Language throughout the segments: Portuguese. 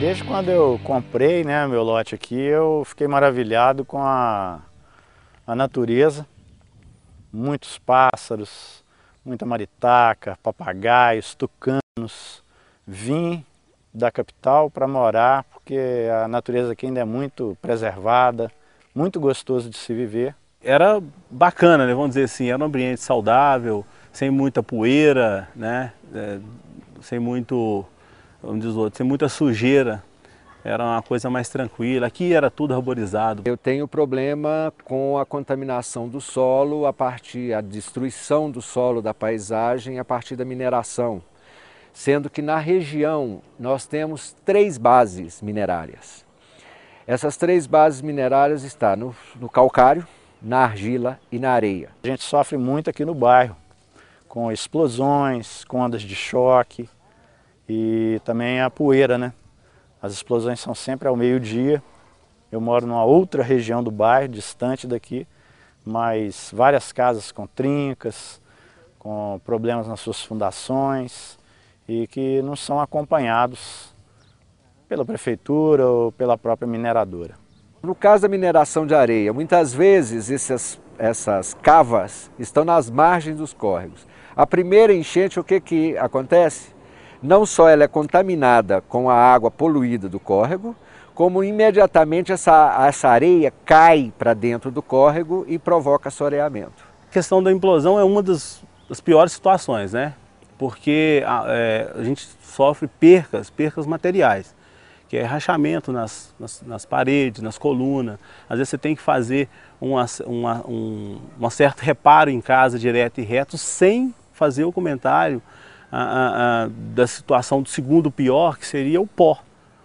Desde quando eu comprei, né, meu lote aqui, eu fiquei maravilhado com a natureza. Muitos pássaros, muita maritaca, papagaios, tucanos. Vim da capital para morar porque a natureza aqui ainda é muito preservada, muito gostoso de se viver. Era bacana, né, vamos dizer assim, era um ambiente saudável, sem muita poeira, né, sem muito, vamos dizer outro, sem muita sujeira. Era uma coisa mais tranquila, aqui era tudo arborizado. Eu tenho problema com a contaminação do solo, a destruição do solo, da paisagem, a partir da mineração. Sendo que na região nós temos 3 bases minerárias. Essas 3 bases minerárias estão no calcário, na argila e na areia. A gente sofre muito aqui no bairro, com explosões, com ondas de choque e também a poeira, né? As explosões são sempre ao meio-dia. Eu moro numa outra região do bairro, distante daqui, mas várias casas com trincas, com problemas nas suas fundações e que não são acompanhados pela prefeitura ou pela própria mineradora. No caso da mineração de areia, muitas vezes essas cavas estão nas margens dos córregos. A primeira enchente, o que acontece? Não só ela é contaminada com a água poluída do córrego, como imediatamente essa areia cai para dentro do córrego e provoca assoreamento. A questão da implosão é uma das piores situações, né? Porque a gente sofre percas materiais, que é rachamento nas paredes, nas colunas. Às vezes você tem que fazer um certo reparo em casa direto e reto sem fazer o comentário da situação do segundo pior, que seria o pó,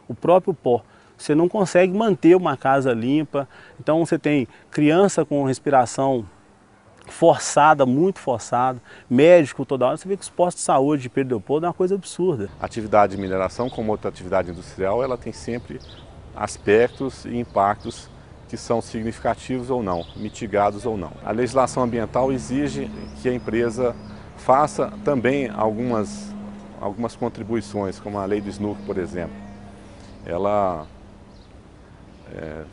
o próprio pó. Você não consegue manter uma casa limpa, então você tem criança com respiração forçada, muito forçada, médico toda hora. Você vê que os postos de saúde de Pedro Leopoldo é uma coisa absurda. A atividade de mineração, como outra atividade industrial, ela tem sempre aspectos e impactos que são significativos ou não, mitigados ou não. A legislação ambiental exige que a empresa faça também algumas contribuições, como a lei do SNUC, por exemplo. Ela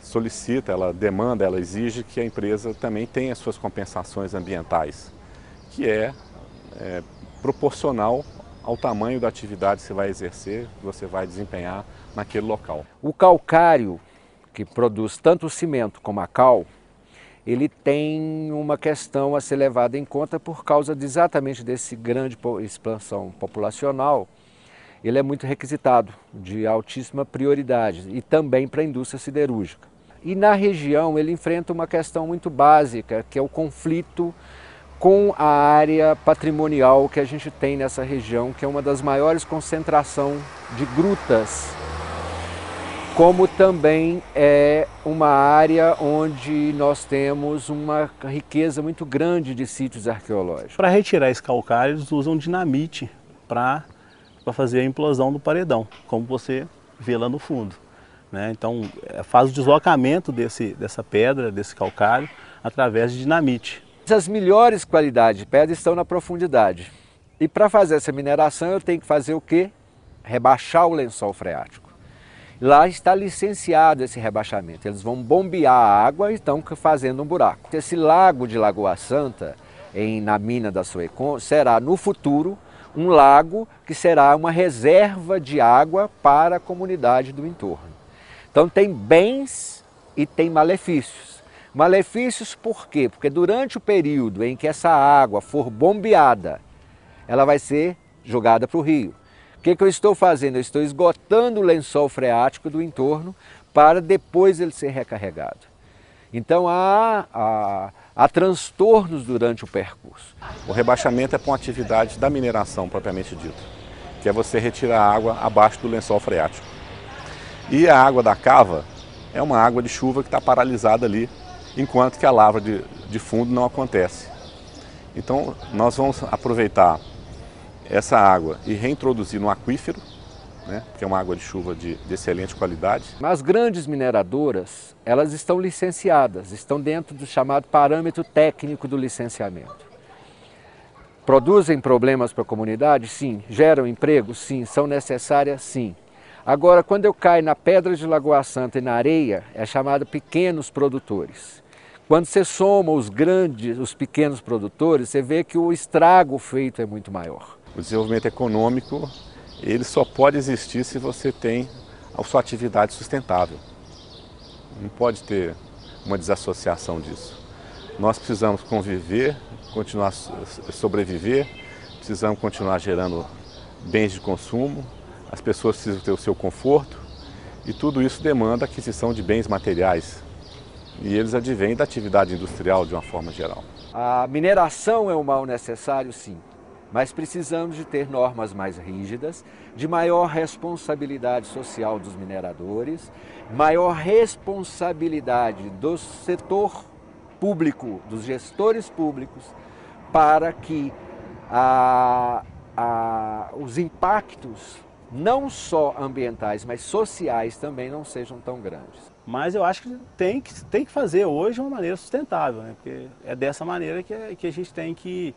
solicita, ela demanda, ela exige que a empresa também tenha suas compensações ambientais, que é proporcional ao tamanho da atividade que você vai exercer, que você vai desempenhar naquele local. O calcário, que produz tanto o cimento como a cal, ele tem uma questão a ser levada em conta por causa exatamente desse grande expansão populacional. Ele é muito requisitado, de altíssima prioridade, e também para a indústria siderúrgica. E na região ele enfrenta uma questão muito básica, que é o conflito com a área patrimonial que a gente tem nessa região, que é uma das maiores concentrações de grutas, como também é uma área onde nós temos uma riqueza muito grande de sítios arqueológicos. Para retirar esse calcário, eles usam dinamite para fazer a implosão do paredão, como você vê lá no fundo, né? Então faz o deslocamento dessa pedra, desse calcário, através de dinamite. As melhores qualidades de pedra estão na profundidade. E para fazer essa mineração eu tenho que fazer o quê? Rebaixar o lençol freático. Lá está licenciado esse rebaixamento. Eles vão bombear a água e estão fazendo um buraco. Esse lago de Lagoa Santa, na mina da Suecon, será no futuro um lago que será uma reserva de água para a comunidade do entorno. Então tem bens e tem malefícios. Malefícios por quê? Porque durante o período em que essa água for bombeada, ela vai ser jogada para o rio. O que eu estou fazendo? Eu estou esgotando o lençol freático do entorno para depois ele ser recarregado. Então há transtornos durante o percurso. O rebaixamento é para uma atividade da mineração propriamente dita, que é você retirar a água abaixo do lençol freático. E a água da cava é uma água de chuva que está paralisada ali, enquanto que a lavra de fundo não acontece. Então nós vamos aproveitar essa água e reintroduzir no aquífero, né, que é uma água de chuva de excelente qualidade. As grandes mineradoras, elas estão licenciadas, estão dentro do chamado parâmetro técnico do licenciamento. Produzem problemas para a comunidade? Sim. Geram emprego? Sim. São necessárias? Sim. Agora, quando eu caio na pedra de Lagoa Santa e na areia, é chamado pequenos produtores. Quando você soma os pequenos produtores, você vê que o estrago feito é muito maior. O desenvolvimento econômico, ele só pode existir se você tem a sua atividade sustentável. Não pode ter uma desassociação disso. Nós precisamos conviver, continuar a sobreviver, precisamos continuar gerando bens de consumo, as pessoas precisam ter o seu conforto e tudo isso demanda aquisição de bens materiais. E eles advêm da atividade industrial de uma forma geral. A mineração é um mal necessário, sim, mas precisamos de ter normas mais rígidas, de maior responsabilidade social dos mineradores, maior responsabilidade do setor público, dos gestores públicos, para que os impactos, não só ambientais, mas sociais também não sejam tão grandes. Mas eu acho que tem que fazer hoje de uma maneira sustentável, né? Porque é dessa maneira que a gente tem que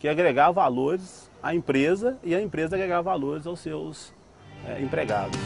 agregar valores à empresa e a empresa agregar valores aos seus empregados.